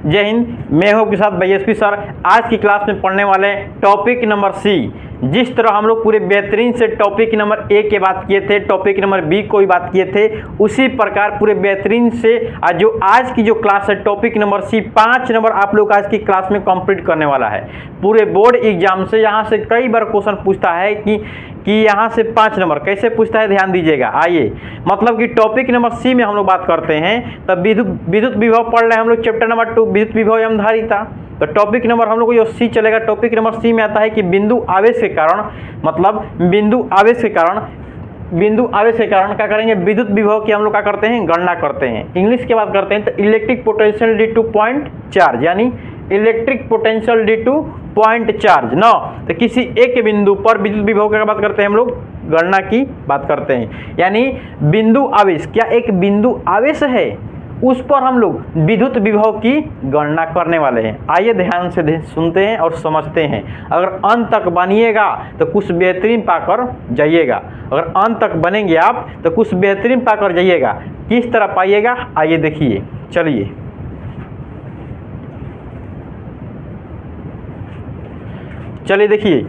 जय हिंद। मैं हूं आपके साथ BSP सर। आज की क्लास में पढ़ने वाले हैं टॉपिक नंबर सी। जिस तरह हम लोग पूरे बेहतरीन से टॉपिक नंबर ए की बात किए थे, टॉपिक नंबर बी को भी बात किए थे, उसी प्रकार पूरे बेहतरीन से जो आज की जो क्लास है टॉपिक नंबर सी 5 नंबर आप लोग आज की क्लास में कंप्लीट करने वाला है। पूरे बोर्ड एग्जाम से यहाँ से कई बार क्वेश्चन पूछता है कि यहाँ से 5 नंबर कैसे पूछता है, ध्यान दीजिएगा। आइए, मतलब कि टॉपिक नंबर सी में हम लोग बात करते हैं। तब विद्युत विभव पढ़ रहे हैं हम लोग, चैप्टर नंबर 2 विद्युत विभव एवं धारिता। तो टॉपिक नंबर हम लोग को जो सी चलेगा, टॉपिक नंबर सी में आता है कि बिंदु आवेश के कारण, मतलब बिंदु आवेश के कारण क्या करेंगे, विद्युत विभव की हम लोग क्या करते हैं, गणना करते हैं। इंग्लिश की बात करते हैं तो electric potential due to point charge, यानी electric potential due to point charge न। तो किसी एक बिंदु पर विद्युत विभव की बात करते हैं हम लोग, गणना की बात करते हैं। यानी बिंदु आवेश, क्या एक बिंदु आवेश है, उस पर हम लोग विद्युत विभव की गणना करने वाले हैं। आइए ध्यान से सुनते हैं और समझते हैं। अगर अंत तक बनिएगा तो कुछ बेहतरीन पाकर जाइएगा। अगर अंत तक बनेंगे आप तो कुछ बेहतरीन पाकर जाइएगा। किस तरह पाइएगा, आइए देखिए। चलिए देखिए,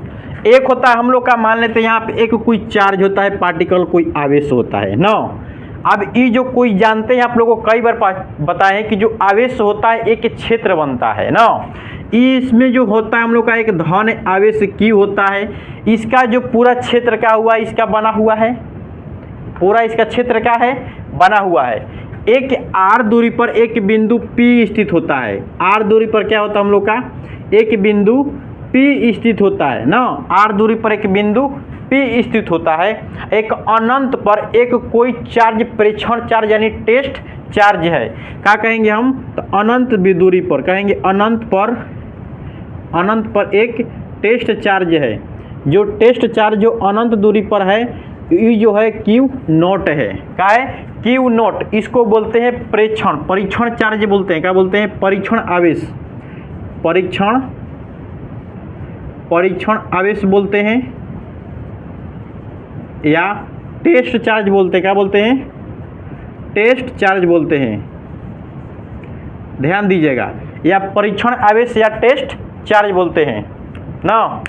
एक होता है हम लोग का, मान लेते हैं यहाँ पे एक कोई चार्ज होता है, पार्टिकल कोई आवेश होता है ना। अब ये जो कोई जानते हैं, आप लोगों को कई बार बताए हैं कि जो आवेश होता है एक क्षेत्र बनता है ना। इसमें जो होता है हम लोग का एक धन आवेश Q होता है। इसका जो पूरा क्षेत्र क्या हुआ, इसका बना हुआ है, पूरा इसका क्षेत्र क्या है, बना हुआ है। एक r दूरी पर एक बिंदु P स्थित होता है। r दूरी पर क्या होता है हम लोग का, एक बिंदु P स्थित होता है ना। r दूरी पर एक बिंदु P स्थित होता है। एक अनंत पर एक कोई चार्ज, परीक्षण चार्ज यानी टेस्ट चार्ज है। क्या कहेंगे हम, तो अनंत दूरी पर कहेंगे, अनंत पर एक टेस्ट चार्ज है। जो टेस्ट चार्ज जो अनंत दूरी पर है, ये जो है Q नॉट है। क्या है, Q नॉट। इसको बोलते हैं परीक्षण चार्ज बोलते हैं। क्या बोलते हैं, परीक्षण आवेश बोलते हैं, या टेस्ट चार्ज बोलते हैं। क्या बोलते हैं, टेस्ट चार्ज बोलते हैं। ध्यान दीजिएगा, या परीक्षण आवेश या टेस्ट चार्ज बोलते हैं ना।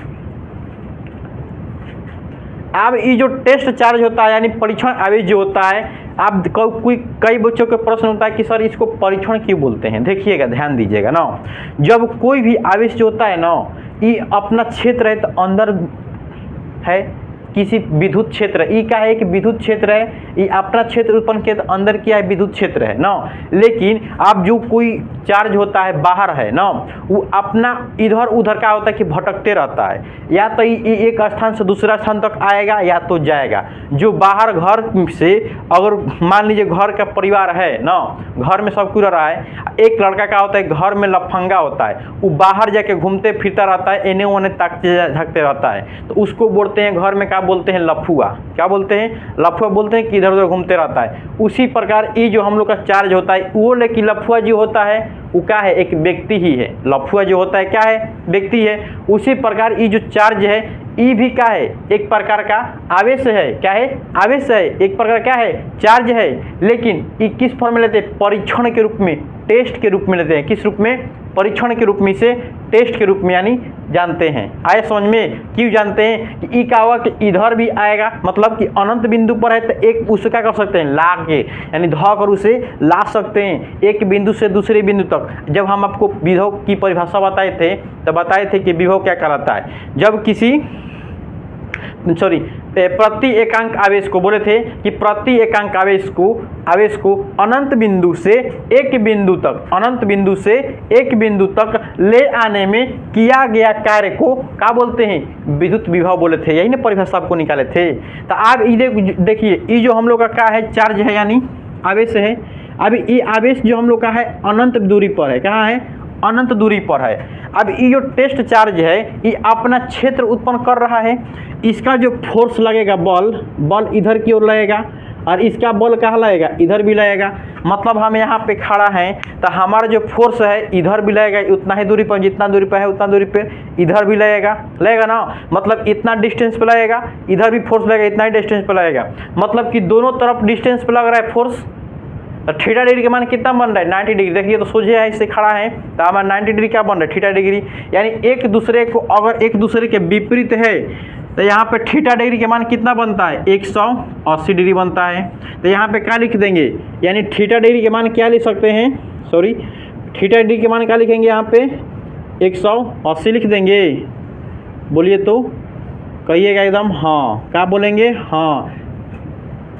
अब ये जो टेस्ट चार्ज होता है यानी परीक्षण आवेश जो होता है, आप कई बच्चों के प्रश्न होता है कि सर इसको परीक्षण क्यों बोलते हैं। देखिएगा, ध्यान दीजिएगा ना। जब कोई भी आवेश जो होता है ना, ये अपना क्षेत्र है तो अंदर है किसी विद्युत क्षेत्र, ई का है एक विद्युत क्षेत्र है, ये अपना क्षेत्र उत्पन्न किया तो अंदर क्या है, विद्युत क्षेत्र है ना। लेकिन आप जो कोई चार्ज होता है बाहर है ना, वो अपना इधर उधर का होता है कि भटकते रहता है। या तो ये एक स्थान से दूसरा स्थान तक आएगा या तो जाएगा। जो बाहर घर से, अगर मान लीजिए घर का परिवार है ना, घर में सब कुछ रहा है, एक लड़का का होता है घर में लफंगा होता है, वो बाहर जाके घूमते फिरता रहता है, एने ओने ताकते झाँकते रहता है, तो उसको बोलते हैं घर में क्या बोलते हैं, लफुआ। क्या बोलते हैं, लफुआ बोलते हैं कि इधर उधर घूमते रहता है। उसी प्रकार ये जो हम लोग का चार्ज होता है वो, लेकिन लफुआ जो होता है वो क्या है, एक व्यक्ति ही है। लफुआ जो होता है क्या है, व्यक्ति है। उसी प्रकार ये जो चार्ज है, ये भी क्या है, एक प्रकार का आवेश है। क्या है, आवेश है, एक प्रकार क्या है, चार्ज है। लेकिन ये किस फॉर्म में लेते हैं, परीक्षण के रूप में, टेस्ट के रूप में लेते हैं। किस रूप में, परीक्षण के रूप में, इसे टेस्ट के रूप में यानी जानते हैं। आए समझ में, क्यों जानते हैं कि ई का हुआ कि इधर भी आएगा, मतलब कि अनंत बिंदु पर है तो एक उससे क्या कर सकते हैं, ला के यानी धा कर उसे ला सकते हैं एक बिंदु से दूसरे बिंदु तक। जब हम आपको विभव की परिभाषा बताए थे तो बताए थे कि विभव क्या कहलाता है, जब किसी प्रति एकांक आवेश को बोले थे कि प्रति एकांक आवेश को अनंत बिंदु से एक बिंदु तक ले आने में किया गया कार्य को क्या बोलते हैं, विद्युत विभव बोले थे। यही ना परिभाषा आपको निकाले थे। तो आप देखिए, ये जो हम लोग का क्या है, चार्ज है यानी आवेश है। अब ये आवेश जो हम लोग का है अनंत दूरी पर है। कहाँ है, अनंत दूरी पर है। अब ये जो टेस्ट चार्ज है, ये अपना क्षेत्र उत्पन्न कर रहा है। इसका जो फोर्स लगेगा, बल इधर की ओर लगेगा, और इसका बल कहाँ लगेगा, इधर भी लगेगा। मतलब हम यहाँ पे खड़ा हैं तो हमारा जो फोर्स है इधर भी लगेगा, उतना ही दूरी पर, जितना दूरी पर है उतना दूरी पे इधर भी लगेगा ना। मतलब इतना डिस्टेंस पे लगेगा, इधर भी फोर्स लगेगा, इतना ही डिस्टेंस पे लगेगा। मतलब कि दोनों तरफ डिस्टेंस पे लग रहा है फोर्स, तो थीटा डिग्री के मान कितना बन रहा है 90 डिग्री। देखिए तो सोझे है इससे खड़ा है तो हमारा 90 डिग्री क्या बन रहा है थीटा डिग्री, यानी एक दूसरे को अगर एक दूसरे के विपरीत है तो यहाँ पे थीटा डिग्री के मान कितना बनता है 180 डिग्री बनता है। तो यहाँ पे क्या लिख देंगे, यानी थीटा डिग्री के मान क्या लिख सकते हैं, सॉरी थीटा डिग्री के मान क्या लिखेंगे यहाँ पे 180 लिख देंगे। बोलिए तो कहिएगा एकदम हाँ, क्या बोलेंगे हाँ,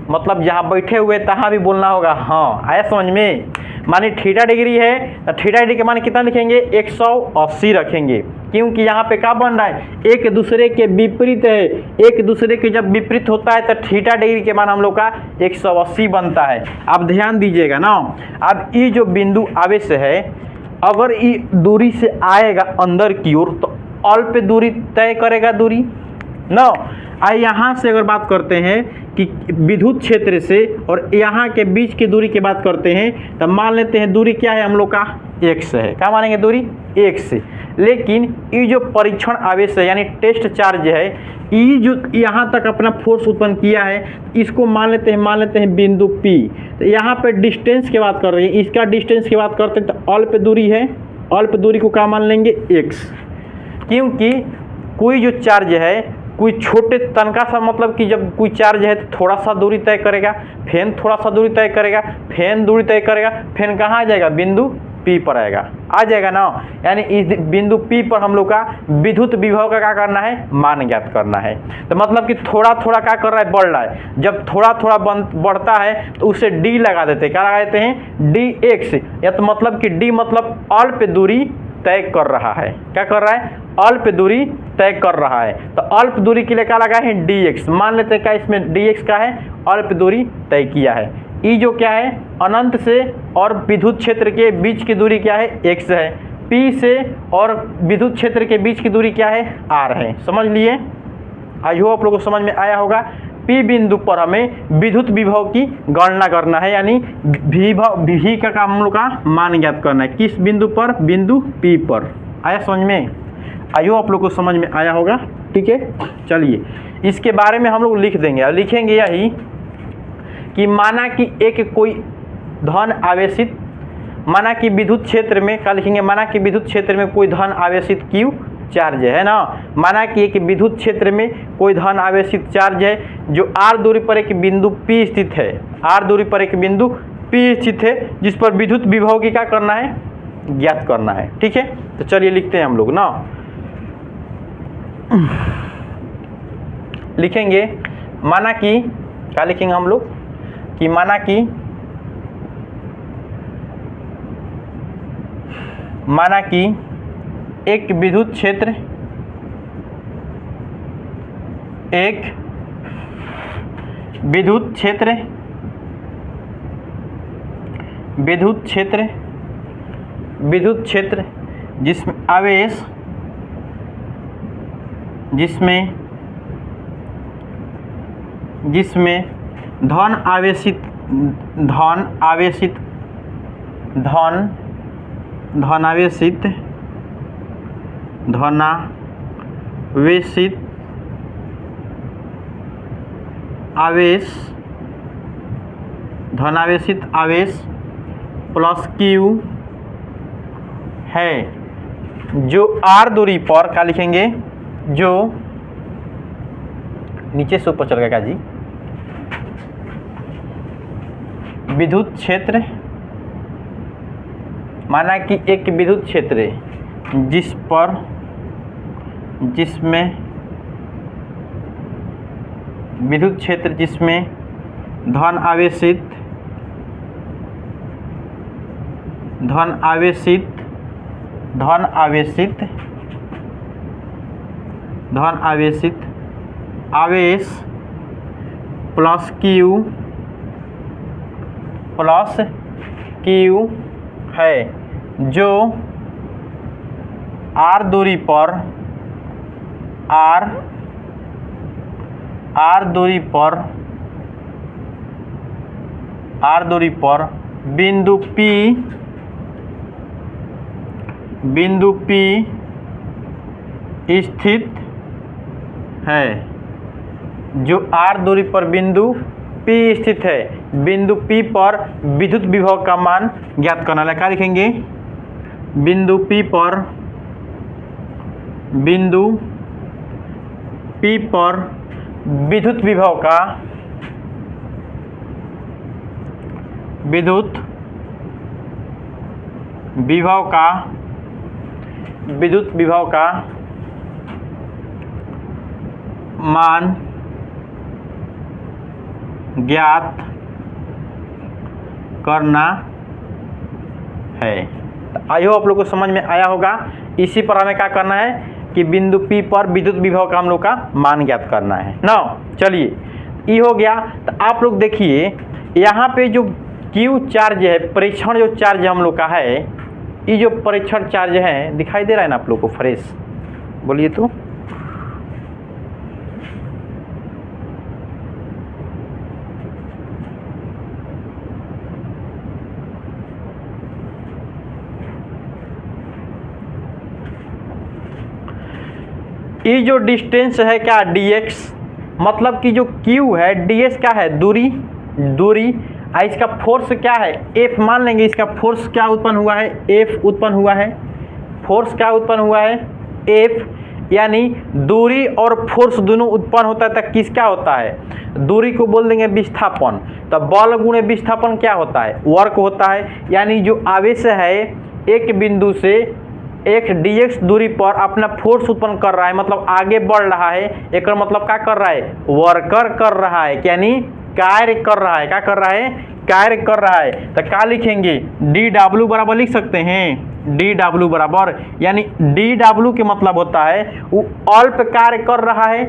मतलब जहाँ बैठे हुए तहाँ भी बोलना होगा हाँ। आया समझ में। माने थीटा डिग्री है तो थीटा डिग्री के मान कितना लिखेंगे 180 रखेंगे, क्योंकि यहाँ पे क्या बन रहा है एक दूसरे के विपरीत है। एक दूसरे के जब विपरीत होता है तो थीटा डिग्री के मान हम लोग का 180 बनता है। आप ध्यान दीजिएगा ना। अब ये जो बिंदु आवेश है अगर ये दूरी से आएगा अंदर की ओर तो अल्प दूरी तय करेगा दूरी ना। यहाँ से अगर बात करते हैं कि विद्युत क्षेत्र से और यहाँ के बीच की दूरी की बात करते हैं तो मान लेते हैं दूरी क्या है हम लोग का x है। क्या मानेंगे दूरी x। लेकिन ये जो परीक्षण आवेश है यानी टेस्ट चार्ज है, ये जो यहाँ तक अपना फोर्स उत्पन्न किया है इसको मान लेते हैं बिंदु P। तो यहाँ पे डिस्टेंस की बात कर रहे हैं, इसका डिस्टेंस की बात करते हैं तो अल्प दूरी है, अल्प दूरी को क्या मान लेंगे x। क्योंकि कोई जो चार्ज है कोई छोटे तनका सा, मतलब कि जब कोई चार्ज है तो थोड़ा सा दूरी तय करेगा, फैन थोड़ा सा दूरी तय करेगा, फैन दूरी तय करेगा, फैन कहाँ आ जाएगा बिंदु P पर आएगा, आ जाएगा ना। यानी इस बिंदु P पर हम लोग का विद्युत विभव का क्या करना है मान ज्ञात करना है। तो मतलब कि थोड़ा थोड़ा क्या कर रहा है बढ़ रहा है, जब थोड़ा थोड़ा बढ़ता है तो उसे D लगा देते हैं। क्या लगा देते हैं dx, या तो मतलब कि D मतलब अल्प दूरी तय कर रहा है। क्या कर रहा है अल्प दूरी तय कर रहा है। तो अल्प दूरी के लिए क्या लगा है dx। मान लेते हैं क्या इसमें dx का है अल्प दूरी तय किया है। ई जो क्या है अनंत से और विद्युत क्षेत्र के बीच की दूरी क्या है x है। P से और विद्युत क्षेत्र के बीच की दूरी क्या है r है। समझ लिए, आई होप आप लोगों को समझ में आया होगा। P बिंदु पर हमें विद्युत विभव की गणना करना है, यानी विभव V का काम हम लोग का मान ज्ञात करना है। किस बिंदु पर बिंदु P पर। आया समझ में, आई होप आप लोग को समझ में आया होगा। ठीक है चलिए इसके बारे में हम लोग लिख देंगे और लिखेंगे यही कि माना कि एक कोई धन आवेशित, माना कि विद्युत क्षेत्र में क्या लिखेंगे, माना कि विद्युत क्षेत्र में कोई धन आवेशित Q चार्ज है ना। माना कि एक विद्युत क्षेत्र में कोई धन आवेशित चार्ज है जो r दूरी पर एक बिंदु P स्थित है, r दूरी पर एक बिंदु P स्थित है जिस पर विद्युत विभव की क्या करना है ज्ञात करना है। ठीक है तो चलिए लिखते हैं हम लोग ना, लिखेंगे माना कि क्या लिखेंगे हम लोग कि माना कि एक विद्युत क्षेत्र विद्युत क्षेत्र जिसमें आवेश जिसमें धन आवेशित आवेश प्लस Q है जो R दूरी पर क्या लिखेंगे, जो नीचे से ऊपर चल गया क्या जी, विद्युत क्षेत्र, माना कि एक विद्युत क्षेत्र जिसमें धन आवेशित आवेश प्लस Q है जो R दूरी पर बिंदु P स्थित है, जो R दूरी पर बिंदु P स्थित है, बिंदु P पर विद्युत विभव का मान ज्ञात करना है। क्या लिखेंगे? बिंदु P पर विद्युत विभव का मान ज्ञात करना है। आई होप आप लोग को समझ में आया होगा। इसी पर हमें क्या करना है कि बिंदु P पर विद्युत विभव का हम लोग का मान ज्ञात करना है ना। चलिए, ये हो गया। तो आप लोग देखिए यहाँ पे जो Q चार्ज है, परीक्षण जो चार्ज हम लोग का है, ये जो परीक्षण चार्ज है दिखाई दे रहा है ना आप लोग को फ्रेश? बोलिए तो। ये जो डिस्टेंस है क्या dx, मतलब कि जो q है ds क्या है? दूरी। इसका फोर्स क्या है? F मान लेंगे। इसका फोर्स क्या उत्पन्न हुआ है? F उत्पन्न हुआ है। फोर्स क्या उत्पन्न हुआ है? F। यानी दूरी और फोर्स दोनों उत्पन्न होता है तो किसका होता है? दूरी को बोल देंगे विस्थापन। तो बल गुणे विस्थापन क्या होता है? वर्क होता है। यानी जो आवेश है एक बिंदु से एक dx दूरी पर अपना फोर्स उत्पन्न कर रहा है, मतलब आगे बढ़ रहा है। एक मतलब क्या कर रहा है? वर्कर कर रहा है, यानी कार्य कर रहा है। क्या कर रहा है? कार्य कर रहा है। तो क्या लिखेंगे? dw बराबर लिख सकते हैं, dw बराबर, यानी dw के मतलब होता है वो अल्प कार्य कर रहा है।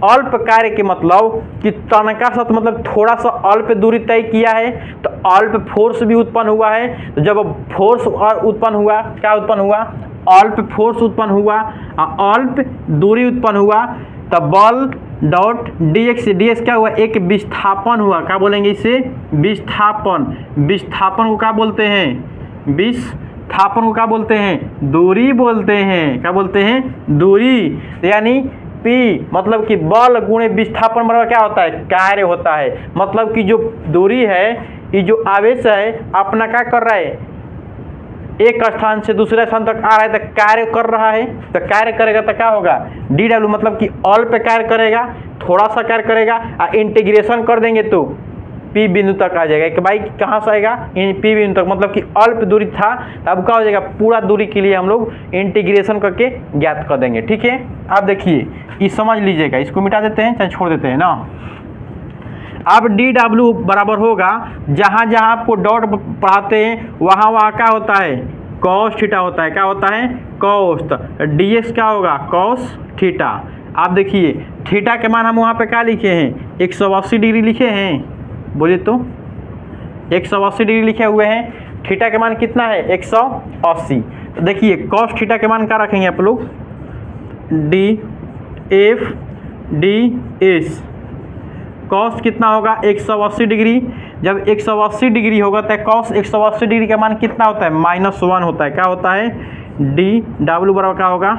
अल्प कार्य के मतलब कि तनका सा, मतलब थोड़ा सा अल्प दूरी तय किया है, तो अल्प फोर्स भी उत्पन्न हुआ है। तो जब फोर्स उत्पन्न हुआ, क्या उत्पन्न हुआ? अल्प फोर्स उत्पन्न हुआ, अल्प दूरी उत्पन्न हुआ, तब बल डॉट dx क्या हुआ? एक विस्थापन हुआ। क्या बोलेंगे इसे? विस्थापन। विस्थापन को क्या बोलते हैं? विस्थापन को क्या बोलते हैं? दूरी बोलते हैं। क्या बोलते हैं? दूरी। यानी P मतलब कि बल गुणे विस्थापन बराबर क्या होता है? कार्य होता है। मतलब कि जो दूरी है, ये जो आवेश है अपना क्या कर रहा है? एक स्थान से दूसरे स्थान तक आ रहा है, तो कार्य कर रहा है। तो कार्य करेगा तो क्या होगा? dw मतलब कि अल्प कार्य करेगा, थोड़ा सा कार्य करेगा, इंटीग्रेशन कर देंगे तो P बिंदु तक आ जाएगा। कि भाई कहाँ से आएगा? P बिंदु तक, मतलब कि अल्प दूरी था, अब क्या हो जाएगा? पूरा दूरी के लिए हम लोग इंटीग्रेशन करके ज्ञात कर देंगे। ठीक है, आप देखिए ये समझ लीजिएगा। इसको मिटा देते हैं, चाहे छोड़ देते हैं ना। अब dw बराबर होगा, जहाँ जहाँ आपको डॉट पढ़ाते हैं वहाँ क्या होता है? cos थीटा होता है। क्या होता है? cos। तो dx क्या होगा? cos theta. आप देखिए थीटा के मान हम वहाँ पे क्या लिखे हैं? 180 डिग्री लिखे हैं। बोलिए तो, 180 डिग्री लिखे हुए हैं। थीटा के मान कितना है? 180। तो देखिए cos थीटा के मान क्या रखेंगे आप लोग? df ds। cos कितना होगा? 180 डिग्री। जब 180 डिग्री होगा तो cos 180 डिग्री का मान कितना होता है? -1 होता है। क्या होता है? dw बराबर क्या होगा?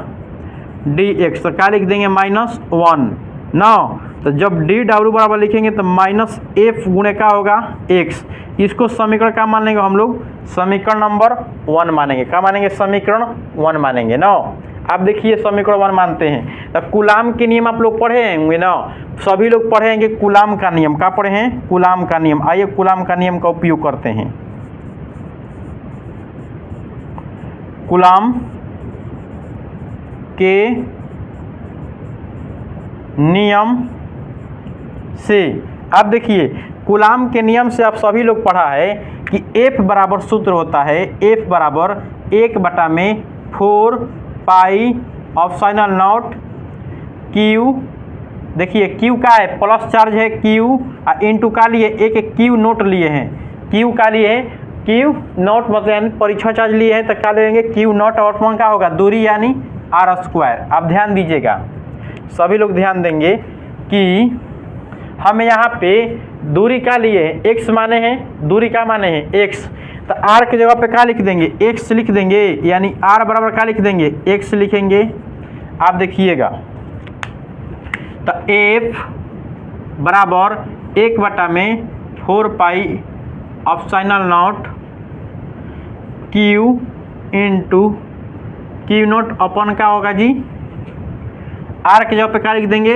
dx। तो क्या लिख देंगे? -1 ना। तो जब dw बराबर लिखेंगे तो -f गुणे क्या होगा? x। इसको समीकरण क्या मान लेंगे हम लोग? समीकरण नंबर 1 मानेंगे। क्या मानेंगे? समीकरण 1 मानेंगे ना। आप देखिए समीकरण 1 मानते हैं तो कूलाम के नियम आप लोग पढ़े होंगे ना, सभी लोग पढ़ेंगे कूलाम का नियम। क्या पढ़े हैं? कूलाम का नियम। आइए कूलाम का नियम का उपयोग करते हैं। कूलाम के नियम से, आप देखिए कूलाम के नियम से आप सभी लोग पढ़ा है कि F बराबर सूत्र होता है, F बराबर 1/4 पाई ऑप्शनल नॉट Q। देखिए Q का है? प्लस चार्ज है Q, इंटू का लिए एक Q नोट लिए हैं। Q का लिए है? Q नोट मतलब यानी परीक्षण चार्ज लिए हैं, तो क्या लेंगे? Q नोट और वन क्या होगा? दूरी यानी r²। आप ध्यान दीजिएगा, सभी लोग ध्यान देंगे कि हमें यहाँ पे दूरी का लिए x माने हैं, दूरी का माने हैं x। तो r की जगह पे क्या लिख देंगे? x लिख देंगे, यानी r बराबर क्या लिख देंगे? x लिखेंगे। आप देखिएगा तो f बराबर 1/4 pi epsilon naught q into q naught upon क्या होगा जी, आर के जगह पे क्या लिख देंगे,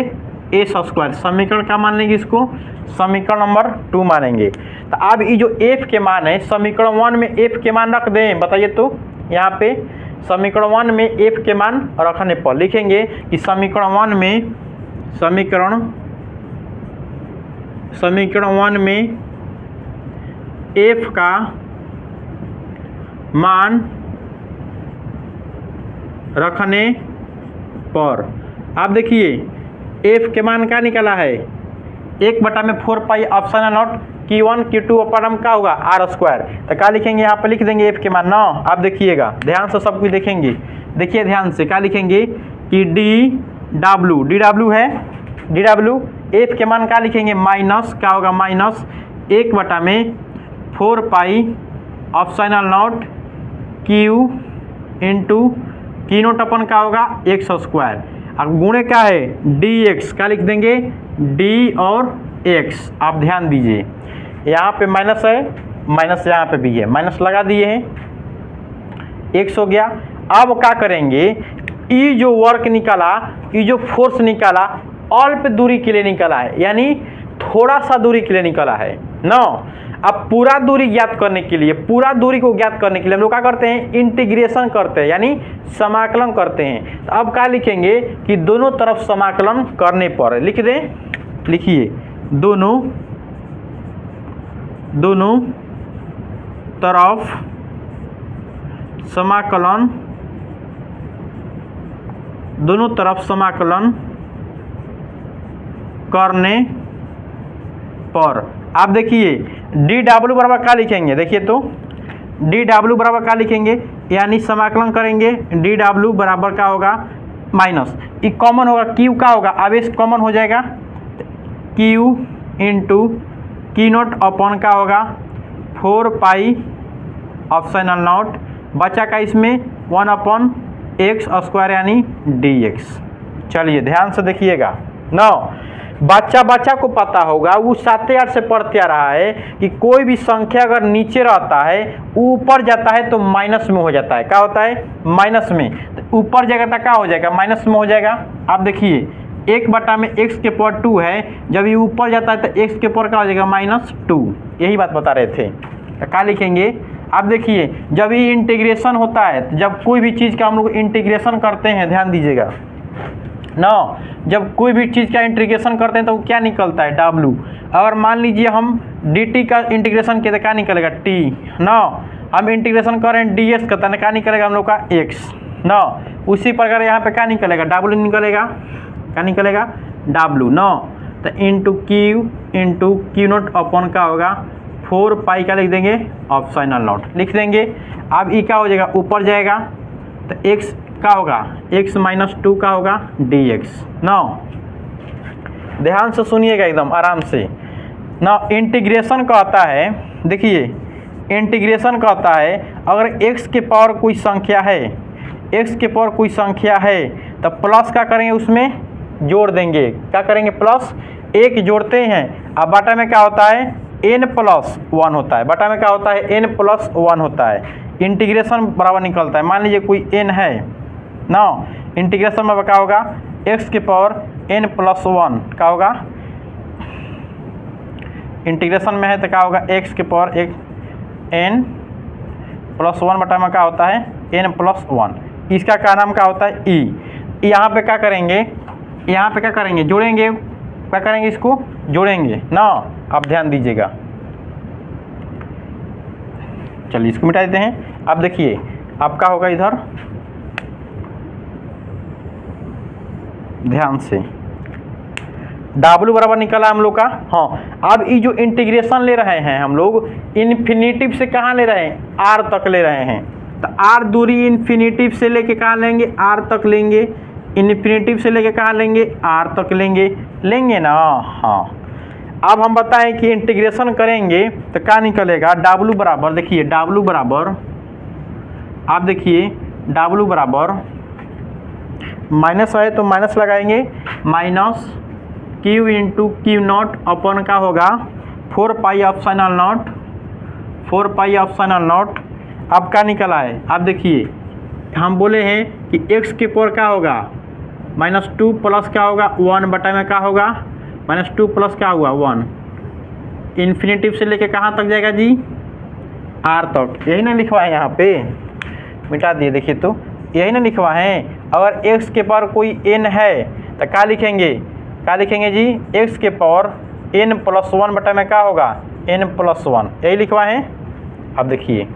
ए स्क्वायर। समीकरण क्या मान लेंगे इसको, समीकरण नंबर 2 मानेंगे। तो अब ये जो एफ के मान है, समीकरण 1 में एफ के मान रख दें, बताइए तो यहाँ पे समीकरण 1 में एफ के मान रखने पर लिखेंगे कि समीकरण 1 में एफ का मान रखने पर, आप देखिए एफ के मान क्या निकला है, 1/4 pi epsilon not Q1 Q2 अपन क्या होगा आर स्क्वायर। तो क्या लिखेंगे यहाँ पे, लिख देंगे एफ के मान ना। आप देखिएगा ध्यान से सब कुछ देखेंगे, देखिए ध्यान से क्या लिखेंगे कि डी डब्ल्यू है, डी डब्ल्यू एफ के मान क्या लिखेंगे, माइनस क्या होगा, minus 1/4 pi epsilon naught q into q naught upon क्या होगा एक्स स्क्वायर, और गुणे क्या है डी एक्स, क्या लिख देंगे डी और एक्स। आप ध्यान दीजिए यहाँ पे माइनस है, माइनस यहाँ पे भी है, माइनस लगा दिए हैं, एक्स हो गया। अब क्या करेंगे, ये जो वर्क निकाला, ये जो फोर्स निकाला अल्प दूरी के लिए निकाला है, यानी थोड़ा सा दूरी के लिए निकाला है ना। अब पूरा दूरी ज्ञात करने के लिए, पूरा दूरी को ज्ञात करने के लिए हम लोग क्या करते हैं, इंटीग्रेशन करते हैं, यानी समाकलन करते हैं। तो अब क्या लिखेंगे कि दोनों तरफ समाकलन करने पर, लिख दें, लिखिए दोनों तरफ समाकलन, दोनों तरफ समाकलन करने पर, आप देखिए डी डब्ल्यू बराबर क्या लिखेंगे, देखिए तो डी डब्ल्यू बराबर क्या लिखेंगे, यानी समाकलन करेंगे डी डब्ल्यू बराबर क्या होगा, माइनस ये कॉमन होगा, क्यू क्या होगा, अब इस कॉमन हो जाएगा, Q into q not upon क्या होगा 4 पाई ऑप्शनल नॉट, बचा का इसमें 1/x स्क्वायर यानी dx। चलिए ध्यान से देखिएगा ना, बच्चा को पता होगा, वो 7 से पढ़ते आ रहा है कि कोई भी संख्या अगर नीचे रहता है ऊपर जाता है तो माइनस में हो जाता है, क्या होता है माइनस में, तो ऊपर जाएगा तो क्या हो जाएगा माइनस में हो जाएगा। आप देखिए 1/x⁴ है, जब ये ऊपर जाता है तो x के पावर क्या हो जाएगा -2, यही बात बता रहे थे। तो क्या लिखेंगे, आप देखिए जब ये इंटीग्रेशन होता है, जब कोई भी चीज़ का हम लोग इंटीग्रेशन करते हैं, ध्यान दीजिएगा ना, जब कोई भी चीज़ का इंटीग्रेशन करते हैं तो क्या निकलता है W। अगर मान लीजिए हम dt का इंटीग्रेशन किया तो क्या निकलेगा T ना, हम इंटीग्रेशन करें ds का तो क्या निकलेगा हम लोग का x ना। उसी प्रकार यहाँ पे क्या निकलेगा W निकलेगा, क्या निकलेगा W ना। तो इंटू क्यू नॉट अपॉन क्या होगा 4 पाई का लिख देंगे ऑप्शनल नॉट, लिख देंगे। अब ये क्या हो जाएगा ऊपर जाएगा तो x क्या होगा x -2 का होगा dx ना। ध्यान से सुनिएगा एकदम आराम से ना। इंटीग्रेशन कहता है, देखिए इंटीग्रेशन कहता है अगर x के पावर कोई संख्या है, x के पावर कोई संख्या है तो प्लस क्या करेंगे उसमें जोड़ देंगे, क्या करेंगे प्लस 1 जोड़ते हैं। अब बटा में क्या होता है n+1 होता है, बटा में क्या होता है n+1 होता है। इंटीग्रेशन बराबर निकलता है, मान लीजिए कोई n है ना, इंटीग्रेशन में क्या होगा x के पावर n+1 क्या होगा, इंटीग्रेशन में है तो क्या होगा x के पावर n+1 बटा में क्या होता है n+1। इसका क्या नाम क्या होता है e। यहाँ पे क्या करेंगे, यहाँ पे क्या करेंगे जोड़ेंगे, क्या करेंगे इसको जोड़ेंगे ना। आप ध्यान दीजिएगा, चलिए इसको मिटा देते हैं। अब देखिए अब क्या होगा इधर ध्यान से, W बराबर निकला हम लोग का। हाँ अब ये जो इंटीग्रेशन ले रहे हैं हम लोग इन्फिनिटिव से कहाँ ले रहे हैं R तक ले रहे हैं, तो R दूरी इन्फिनिटिव से लेके कहाँ लेंगे R तक लेंगे, इन्फिनिटिव से लेके कहाँ लेंगे R तक लेंगे ना। हाँ अब हम बताएं कि इंटीग्रेशन करेंगे तो क्या निकलेगा W बराबर, देखिए W बराबर, आप देखिए W बराबर माइनस है तो माइनस लगाएंगे, q into q naught upon क्या होगा 4 pi epsilon naught 4 pi epsilon naught. अब क्या निकला है, आप देखिए हम बोले हैं कि x के पावर क्या होगा -2 प्लस क्या होगा 1 बटा में क्या होगा -2 प्लस क्या हुआ 1, इन्फिनेटिव से लेके कहाँ तक जाएगा जी r तक। यही ना लिखवा है यहाँ पे, मिटा दिए देखिए तो यही ना लिखवा है। अगर x के पावर कोई n है तो क्या लिखेंगे जी x के पावर n प्लस 1 बटा में क्या होगा n प्लस 1, यही लिखवा है। अब देखिए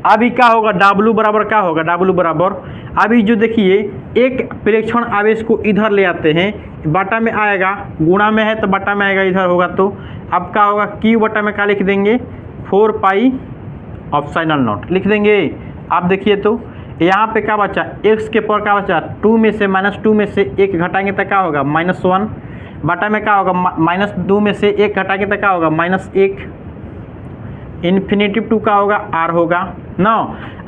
अभी क्या होगा W बराबर क्या होगा W बराबर, अभी जो देखिए एक प्रेक्षण आवेश को इधर ले आते हैं, बटा में आएगा, गुणा में है तो बटा में आएगा, इधर होगा तो अब क्या होगा Q बटा में क्या लिख देंगे 4 पाई ऑप्शनल नॉट लिख देंगे। आप देखिए तो यहाँ पे क्या बचा x के पावर क्या बचा 2 में से -2 में से 1 घटाएंगे तो क्या होगा -1, बटा में क्या होगा -2 में से 1 घटाएंगे तो क्या होगा -1, इन्फिनेटिव 2 का होगा r होगा ना।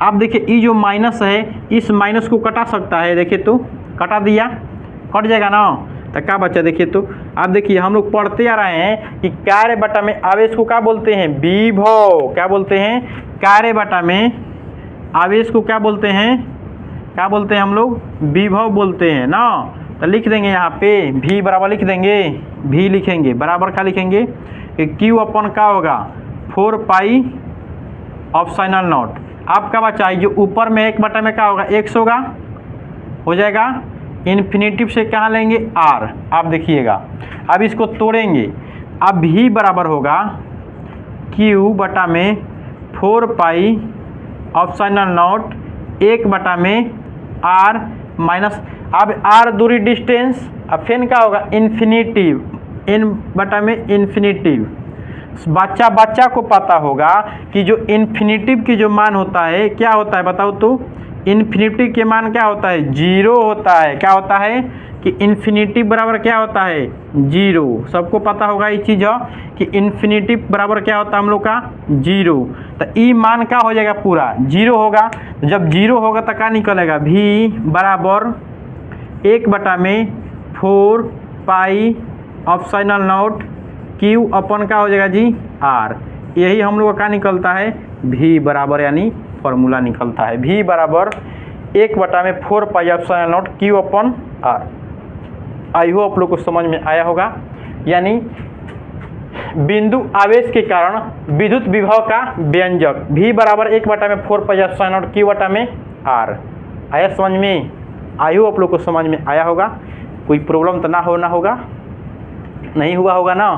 आप देखिए ये जो माइनस है इस माइनस को कटा सकता है, देखिए तो कटा दिया, कट जाएगा ना, तो क्या बचा देखिए तो। आप देखिए हम लोग पढ़ते आ रहे हैं कि कार्य बटा में आवेश को क्या बोलते हैं विभव, क्या बोलते हैं कार्य बटा में आवेश को क्या बोलते हैं हम लोग विभव बोलते हैं ना। तो लिख देंगे यहाँ पे v बराबर लिख देंगे, v लिखेंगे बराबर क्या लिखेंगे कि q अपन क्या होगा 4 पाई ऑप्शनल नॉट। आप क्या बचा है जो ऊपर में 1 बटा में क्या होगा x होगा, हो जाएगा, इन्फिनेटिव से कहाँ लेंगे r। आप देखिएगा अब इसको तोड़ेंगे, अब v बराबर होगा q बटा में 4 पाई ऑप्शनल नॉट 1 बटा में r माइनस, अब r दूरी डिस्टेंस, अब फिर क्या होगा इन्फिनेटिव, n बटा में इन्फिनेटिव। बच्चा को पता होगा कि जो इन्फिनेटिव की जो मान होता है क्या होता है बताओ तो, इन्फिनेटिव के मान क्या होता है 0 होता है। क्या होता है कि इन्फिनेटिव बराबर क्या होता है 0, सबको पता होगा ये चीज़ हो कि इन्फिनेटिव बराबर क्या होता है हम लोग का 0। तो ई मान क्या हो जाएगा पूरा 0 होगा, जब 0 होगा तो क्या निकलेगा v बराबर 1 बटा में 4 पाई ऑप्शनल नॉट q अपन क्या हो जाएगा जी r। यही हम लोग का क्या निकलता है v बराबर, यानी फॉर्मूला निकलता है v बराबर 1 बटा में 4 pi epsilon naught q upon r। I hope आप लोग को समझ में आया होगा। यानी बिंदु आवेश के कारण विद्युत विभव का व्यंजक v बराबर 1 बटा में 4 पाई ऑप्शनल नॉट q बटा में r। आया समझ में, आई होप आप लोग को समझ में आया होगा, कोई प्रॉब्लम तो ना होगा, नहीं हुआ होगा ना।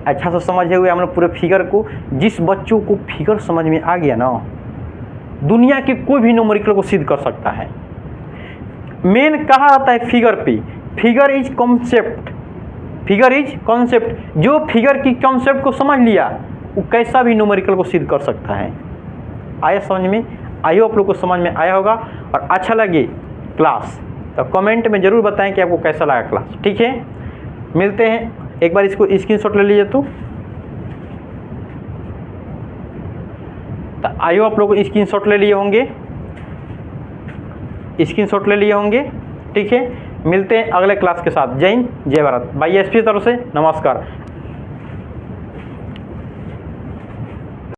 अच्छा से समझे हुए हम लोग पूरे फिगर को। जिस बच्चों को फिगर समझ में आ गया ना दुनिया के कोई भी न्यूमेरिकल को सिद्ध कर सकता है। मेन कहा रहता है फिगर पे, figure is concept, figure is concept. जो फिगर की कॉन्सेप्ट को समझ लिया वो कैसा भी न्यूमेरिकल को सिद्ध कर सकता है। आया समझ में, आई होप आप लोग को समझ में आया होगा। और अच्छा लगे क्लास तो कमेंट में ज़रूर बताएं कि आपको कैसा लगा क्लास। ठीक है, मिलते हैं, एक बार इसको स्क्रीनशॉट ले लीजिए तो आई होप आप लोग स्क्रीनशॉट ले लिए होंगे, स्क्रीनशॉट ले लिए होंगे। ठीक है, मिलते हैं अगले क्लास के साथ। जय हिंद, जय भारत। बाई एसपी तरफ से नमस्कार।